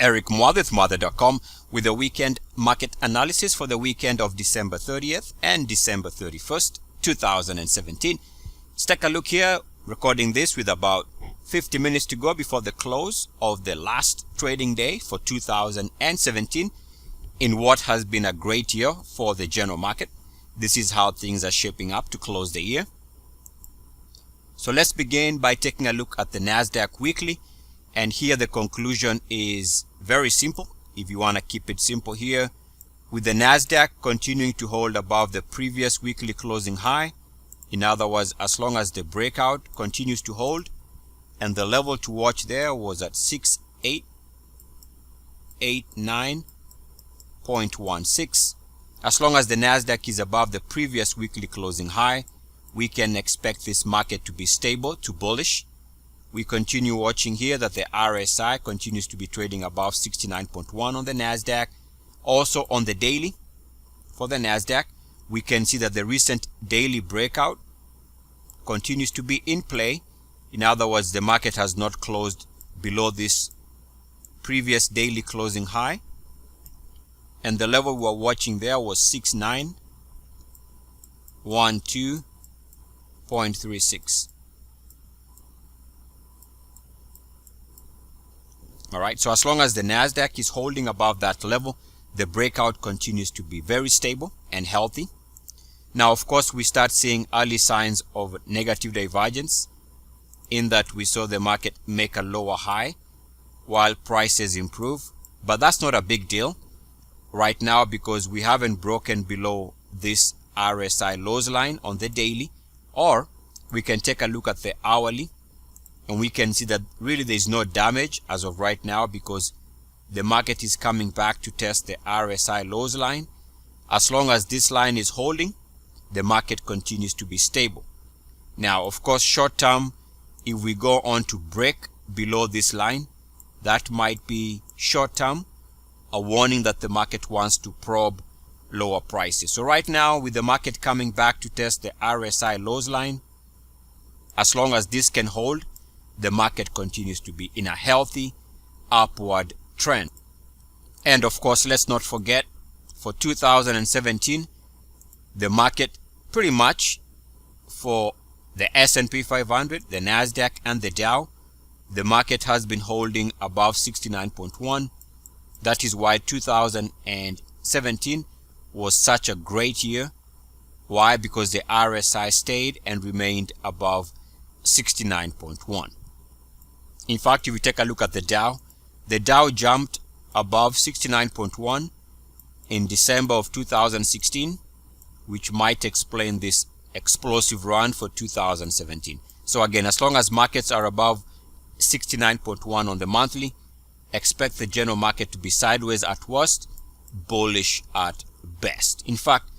Eric Muathe with Muathe.com with the weekend market analysis for the weekend of December 30th and December 31st, 2017. Let's take a look here, recording this with about 50 minutes to go before the close of the last trading day for 2017 in what has been a great year for the general market. This is how things are shaping up to close the year. So let's begin by taking a look at the NASDAQ weekly. And here the conclusion is very simple. If you want to keep it simple here, with the NASDAQ continuing to hold above the previous weekly closing high, in other words, as long as the breakout continues to hold, and the level to watch there was at 6889.16. As long as the NASDAQ is above the previous weekly closing high, we can expect this market to be stable to bullish. We continue watching here that the RSI continues to be trading above 69.1 on the NASDAQ. Also on the daily for the NASDAQ, we can see that the recent daily breakout continues to be in play. In other words, the market has not closed below this previous daily closing high. And the level we were watching there was 6912.36. Alright, so as long as the NASDAQ is holding above that level, the breakout continues to be very stable and healthy. Now, of course, we start seeing early signs of negative divergence in that we saw the market make a lower high while prices improve. But that's not a big deal right now because we haven't broken below this RSI lows line on the daily, or we can take a look at the hourly. And we can see that really there is no damage as of right now because the market is coming back to test the RSI lows line. As long as this line is holding, the market continues to be stable. Now, of course, short term, if we go on to break below this line, that might be short term, a warning that the market wants to probe lower prices. So right now, with the market coming back to test the RSI lows line, as long as this can hold, the market continues to be in a healthy upward trend. And of course, let's not forget, for 2017, the market pretty much for the S&P 500, the NASDAQ and the Dow, the market has been holding above 69.1. That is why 2017 was such a great year. Why? Because the RSI stayed and remained above 69.1. In fact, if we take a look at the Dow jumped above 69.1 in December of 2016, which might explain this explosive run for 2017. So again, as long as markets are above 69.1 on the monthly, expect the general market to be sideways at worst, bullish at best. In fact,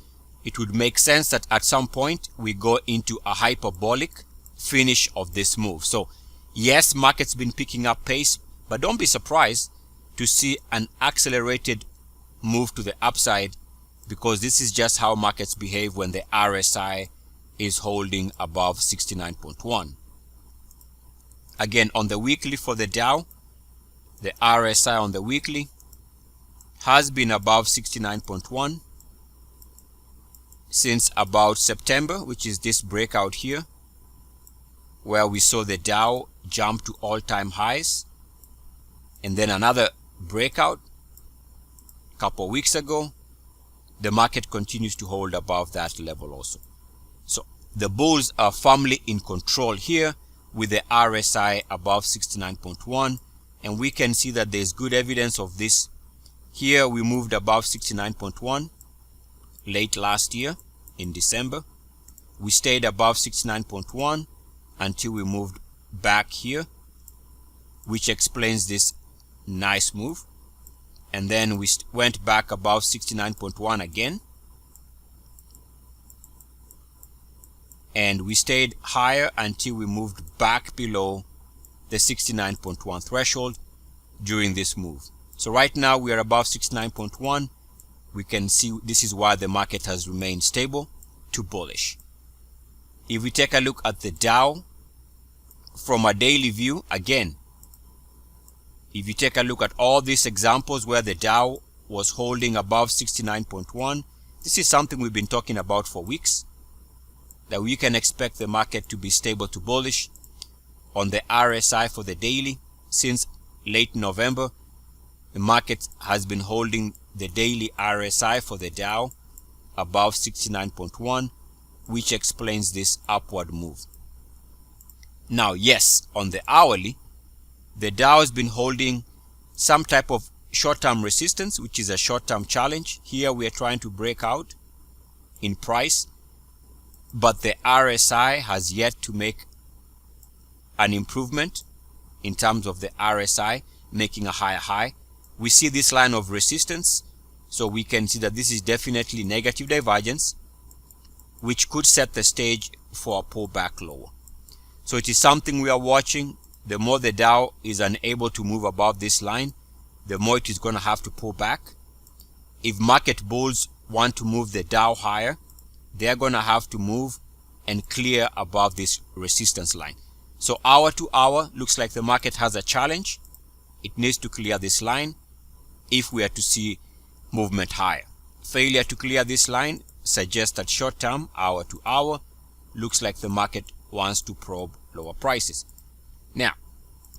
it would make sense that at some point we go into a hyperbolic finish of this move. So yes, market's been picking up pace, but don't be surprised to see an accelerated move to the upside because this is just how markets behave when the RSI is holding above 69.1. Again, on the weekly for the Dow, the RSI on the weekly has been above 69.1 since about September, which is this breakout here, where we saw the Dow jump to all-time highs, and then another breakout a couple of weeks ago. The market continues to hold above that level also. So the bulls are firmly in control here with the RSI above 69.1, and we can see that there's good evidence of this. Here we moved above 69.1 late last year in December. We stayed above 69.1 until we moved back here, which explains this nice move. And then we went back above 69.1 again, and we stayed higher until we moved back below the 69.1 threshold during this move. So right now we are above 69.1. We can see this is why the market has remained stable to bullish. If we take a look at the Dow from a daily view, again, If you take a look at all these examples where the Dow was holding above 69.1, this is something we've been talking about for weeks, that we can expect the market to be stable to bullish. On the RSI for the daily, since late November, the market has been holding the daily RSI for the Dow above 69.1, which explains this upward move. Now, yes, on the hourly, the Dow has been holding some type of short-term resistance, which is a short-term challenge. Here we are trying to break out in price, but the RSI has yet to make an improvement in terms of the RSI making a higher high. We see this line of resistance, so we can see that this is definitely negative divergence, which could set the stage for a pullback lower. So it is something we are watching. The more the Dow is unable to move above this line, the more it is going to have to pull back. If market bulls want to move the Dow higher, they are going to have to move and clear above this resistance line. So hour to hour looks like the market has a challenge. It needs to clear this line if we are to see movement higher. Failure to clear this line suggests that short term, hour to hour, looks like the market wants to probe lower prices. Now,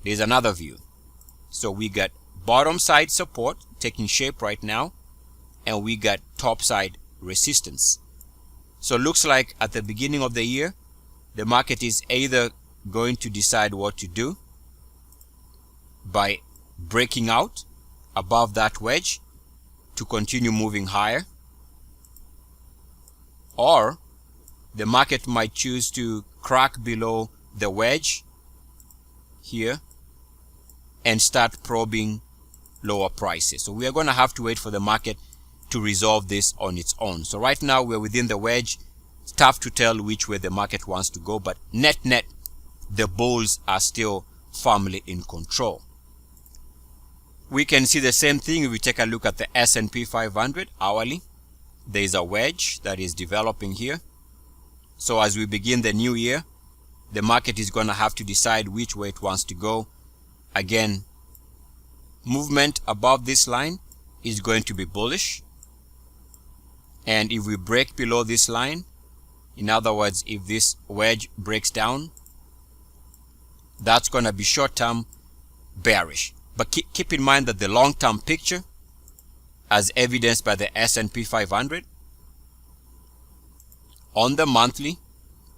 there's another view. So we got bottom side support taking shape right now, and we got top side resistance. So looks like at the beginning of the year, the market is either going to decide what to do by breaking out above that wedge to continue moving higher, or the market might choose to crack below the wedge here and start probing lower prices. So we are going to have to wait for the market to resolve this on its own. So right now we're within the wedge. It's tough to tell which way the market wants to go, but net the bulls are still firmly in control. We can see the same thing if we take a look at the S&P 500 hourly. There is a wedge that is developing here. So as we begin the new year, the market is going to have to decide which way it wants to go. Again, movement above this line is going to be bullish. And if we break below this line, in other words, if this wedge breaks down, that's going to be short-term bearish. But keep in mind that the long-term picture, as evidenced by the S&P 500, on the monthly,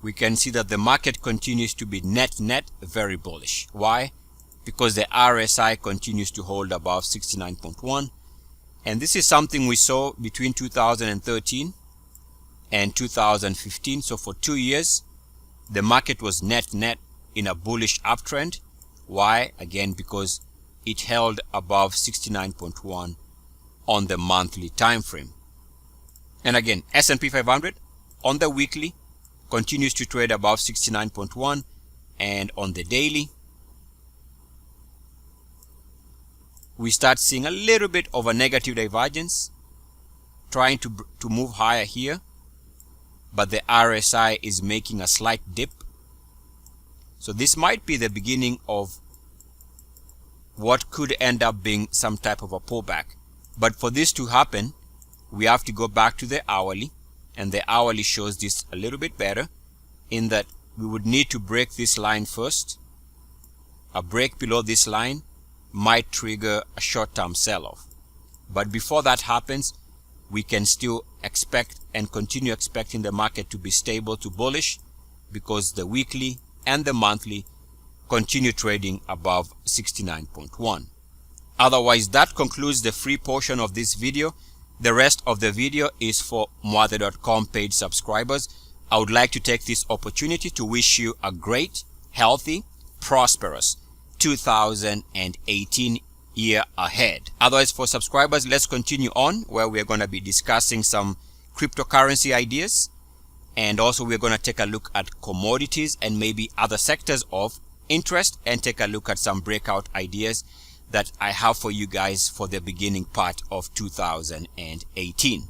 we can see that the market continues to be net very bullish. Why? Because the RSI continues to hold above 69.1. And this is something we saw between 2013 and 2015. So for 2 years, the market was net in a bullish uptrend. Why? Again, because it held above 69.1 on the monthly time frame. And again, S&P 500 on the weekly continues to trade above 69.1, and on the daily we start seeing a little bit of a negative divergence, trying to move higher here, but the RSI is making a slight dip. So this might be the beginning of what could end up being some type of a pullback. But for this to happen, we have to go back to the hourly, and the hourly shows this a little bit better, in that we would need to break this line first. A break below this line might trigger a short-term sell-off. But before that happens, we can still expect and continue expecting the market to be stable to bullish, because the weekly and the monthly continue trading above 69.1. Otherwise, that concludes the free portion of this video. The rest of the video is for Muathe.com paid subscribers. I would like to take this opportunity to wish you a great, healthy, prosperous 2018 year ahead. Otherwise, for subscribers, let's continue on, where we're going to be discussing some cryptocurrency ideas, and also we're going to take a look at commodities and maybe other sectors of interest, and take a look at some breakout ideas that I have for you guys for the beginning part of 2018.